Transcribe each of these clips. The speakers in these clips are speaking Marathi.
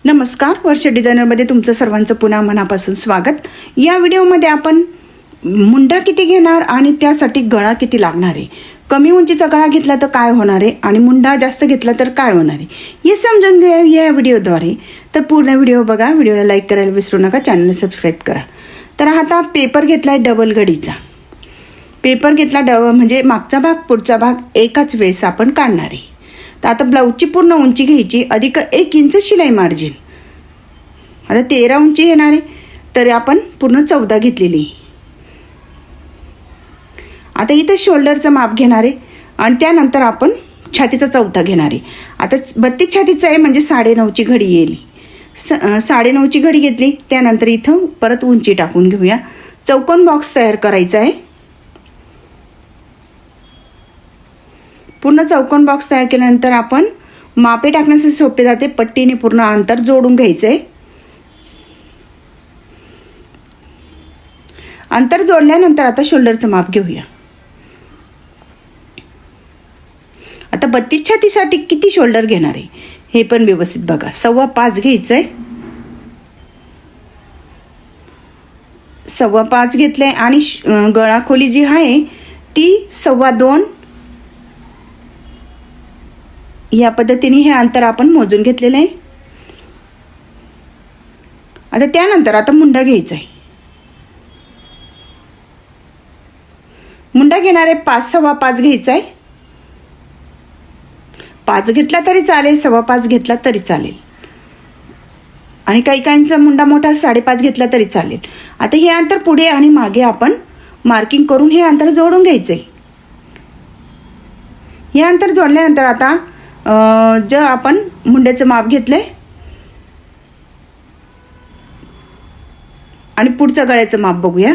नमस्कार, वर्षा डिझायनरमध्ये तुमचं सर्वांचं पुन्हा मनापासून स्वागत। या व्हिडिओमध्ये आपण मुंडा किती घेणार आणि त्यासाठी गळा किती लागणार आहे, कमी उंचीचा गळा घेतला तर काय होणार आहे आणि मुंडा जास्त घेतला तर काय होणार आहे हे समजून घेऊया या व्हिडिओद्वारे। तर पूर्ण व्हिडिओ बघा, व्हिडिओला लाईक करायला विसरू नका, चॅनलला सबस्क्राईब करा। तर आता पेपर घेतला आहे डबल घडीचा पेपर घेतला, म्हणजे मागचा भाग पुढचा भाग एकाच वेळेस आपण काढणार आहे। तर आता ब्लाऊजची पूर्ण उंची घ्यायची अधिक 1 इंच शिलाई मार्जिन। आता 13 उंची येणार आहे, तर आपण पूर्ण 14 घेतलेली। आता इथे शोल्डरचं माप घेणार आहे आणि त्यानंतर आपण छातीचा चौथा घेणार आहे। आता 32 छातीचं आहे म्हणजे 9.5ची घडी येईल। 9.5ची घडी घेतली, त्यानंतर इथं परत उंची टाकून घेऊया। चौकोन बॉक्स तयार करायचा आहे। पूर्ण चौकोन बॉक्स तयार केल्यानंतर आपण मापे टाकण्यासाठी सोपे जाते, पट्टीने पूर्ण अंतर जोडून घ्यायचं आहे। अंतर जोडल्यानंतर आता शोल्डरचं माप घेऊया। आता 32 छातीसाठी किती शोल्डर घेणार आहे हे पण व्यवस्थित बघा। 5.25 घ्यायचं आहे। 5.25 घेतलंय आणि गळा खोली जी आहे ती 2.25 या पद्धतीने हे अंतर आपण मोजून घेतलेलं आहे। आता त्यानंतर आता मुंडा घ्यायचा आहे। मुंडा घेणार आहे 5.25 घ्यायचा आहे। 5 घेतला तरी चालेल, 5.25 घेतला तरी चालेल आणि काहींचा मुंडा मोठा 5.5 घेतला तरी चालेल। आता हे अंतर पुढे आणि मागे आपण मार्किंग करून हे अंतर जोडून घ्यायचं आहे। हे अंतर जोडल्यानंतर आता जे आपण मुंड्याचं माप घेतलंय आणि पुढच्या गळ्याचं माप बघूया।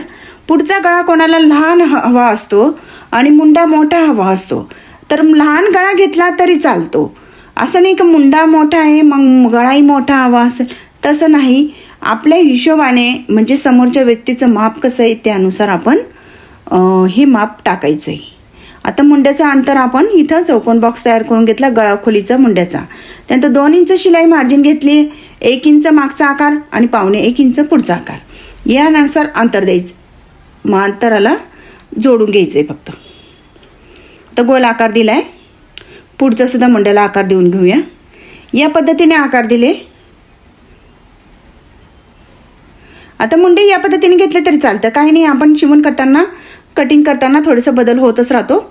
पुढचा गळा कोणाला लहान हवा असतो आणि मुंडा मोठा हवा असतो, तर लहान गळा घेतला तरी चालतो। असं नाही की मुंडा मोठा आहे मग गळाही मोठा हवा असेल, तसं नाही। आपल्या हिशोबाने म्हणजे समोरच्या व्यक्तीचं माप कसं आहे त्यानुसार आपण हे माप टाकायचं आहे। आता मुंड्याचं अंतर आपण इथं चौकोन बॉक्स तयार करून घेतला गळा खोलीचा मुंड्याचा। त्यानंतर 2 इंच शिलाई मार्जिन घेतली, 1 इंच मागचा आकार आणि 1.25 इंच पुढचा आकार यानुसार अंतर द्यायचं। मग अंतराला जोडून घ्यायचं आहे फक्त। तर गोल आकार दिला आहे, पुढचा सुद्धा मुंड्याला आकार देऊन घेऊया। या पद्धतीने आकार दिले। आता मुंडे या पद्धतीने घेतले तरी चालतं, काही नाही। आपण शिवण करताना कटिंग करताना थोडासा बदल होतच राहतो।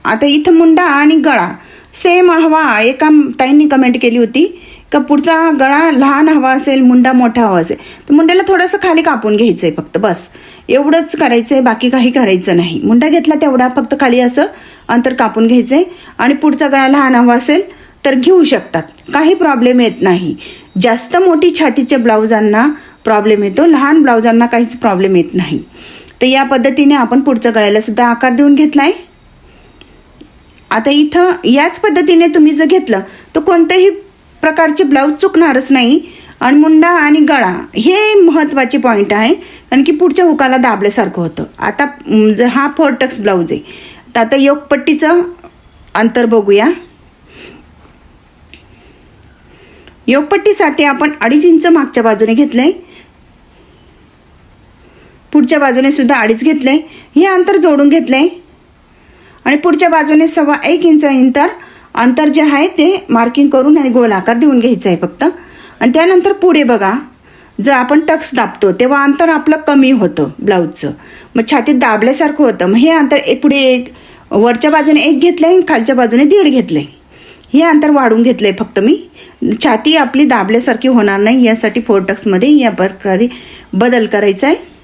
आता इथं मुंडा आणि गळा सेम हवा। एका ताईंनी कमेंट केली होती का पुढचा गळा लहान हवा असेल, मुंडा मोठा हवा असेल, तर मुंड्याला थोडंसं खाली कापून घ्यायचं आहे फक्त, बस एवढंच करायचं आहे, बाकी काही करायचं नाही। मुंडा घेतला तेवढा फक्त खाली असं अंतर कापून घ्यायचं आहे आणि पुढचा गळा लहान हवा असेल तर घेऊ शकतात, काही प्रॉब्लेम येत नाही। जास्त मोठी छातीच्या ब्लाउजांना प्रॉब्लेम येतो, लहान ब्लाउजांना काहीच प्रॉब्लेम येत नाही। तर या पद्धतीने आपण पुढच्या गळ्याला सुद्धा आकार देऊन घेतला आहे। आता इथं याच पद्धतीने तुम्ही जर घेतलं तर कोणत्याही प्रकारचे ब्लाऊज चुकणारच नाही। आणि मुंडा आणि गळा हे महत्त्वाचे पॉईंट आहे, कारण की पुढच्या हुकाला दाबल्यासारखं होतं। आता हा 4 टक्स ब्लाऊज आहे, तर आता योगपट्टीचं अंतर बघूया। योगपट्टीसाठी आपण 2.5 इंच मागच्या बाजूने घेतलं आहे, पुढच्या बाजूने सुद्धा 2.5 घेतलं आहे। हे अंतर जोडून घेतलं आहे आणि पुढच्या बाजूने 1.25 इंच अंतर जे आहे ते मार्किंग करून आणि गोल आकार देऊन घ्यायचं आहे फक्त। आणि त्यानंतर पुढे बघा, जर आपण टक्स दाबतो तेव्हा अंतर आपलं कमी होतं ब्लाऊजचं, मग छातीत दाबल्यासारखं होतं। मग हे अंतर पुढे वरच्या बाजूने 1 घेतलं आहे, खालच्या बाजूने 1.5 घेतलं आहे। हे अंतर वाढून घेतलं आहे फक्त मी, छाती आपली दाबल्यासारखी होणार नाही यासाठी 4 टक्समध्ये या प्रकारे बदल करायचा आहे।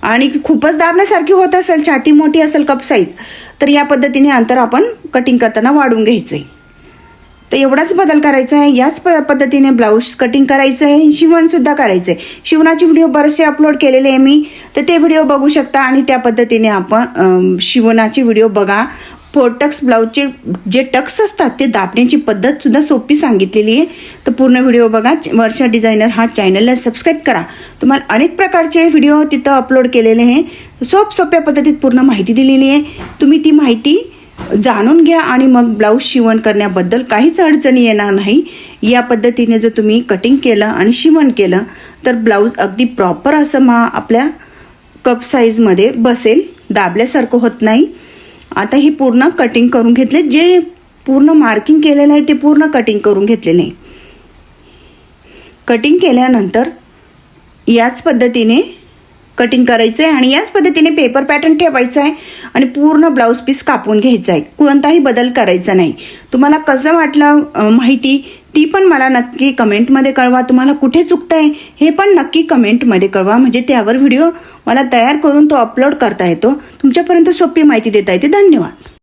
आणि खूपच दाबल्यासारखी होत असेल, छाती मोठी असेल कप साईज, तर या पद्धतीने अंतर आपण कटिंग करताना वाढून घ्यायचं आहे। तर एवढाच बदल करायचा आहे। याच पद्धतीने ब्लाऊज कटिंग करायचं आहे, शिवणसुद्धा करायचं आहे। शिवणाचे व्हिडिओ बरेचसे अपलोड केलेले आहे मी, तर ते व्हिडिओ बघू शकता आणि त्या पद्धतीने आपण शिवणाचे व्हिडिओ बघा। 4 टक्स ब्लाऊजचे जे टक्स असतात ते दाबण्याची पद्धतसुद्धा सोपी सांगितलेली आहे। तर पूर्ण व्हिडिओ बघा। वर्षा डिझायनर हा चॅनलला सबस्क्राईब करा, तुम्हाला अनेक प्रकारचे व्हिडिओ तिथं अपलोड केलेले आहे। सोप्या पद्धतीत पूर्ण माहिती दिलेली आहे, तुम्ही ती माहिती जाणून घ्या आणि मग ब्लाऊज शिवण करण्याबद्दल काहीच अडचणी येणार नाही या पद्धतीने जर तुम्ही कटिंग केलं आणि शिवण केलं तर ब्लाऊज अगदी प्रॉपर असं आपल्या कप साईजमध्ये बसेल, दाबल्यासारखं होत नाही. आता ही पूर्ण कटिंग करून घेतले, जे पूर्ण मार्किंग केलेलं आहे ते पूर्ण कटिंग करून घेतलेले आहे. कटिंग केल्यानंतर याच पद्धतीने कटिंग करायचं आहे आणि याच पद्धतीने पेपर पॅटर्न ठेवायचा आहे आणि पूर्ण ब्लाऊज पीस कापून घ्यायचा आहे. कोणताही बदल करायचा नाही. तुम्हाला कसं वाटलं माहिती ती पण मला नक्की कमेंटमध्ये कळवा. तुम्हाला कुठे चुकतं आहे हे पण नक्की कमेंटमध्ये कळवा, म्हणजे त्यावर व्हिडिओ मला तयार करून तो अपलोड करता येतो, तुमच्यापर्यंत सोपी माहिती देता येते. धन्यवाद.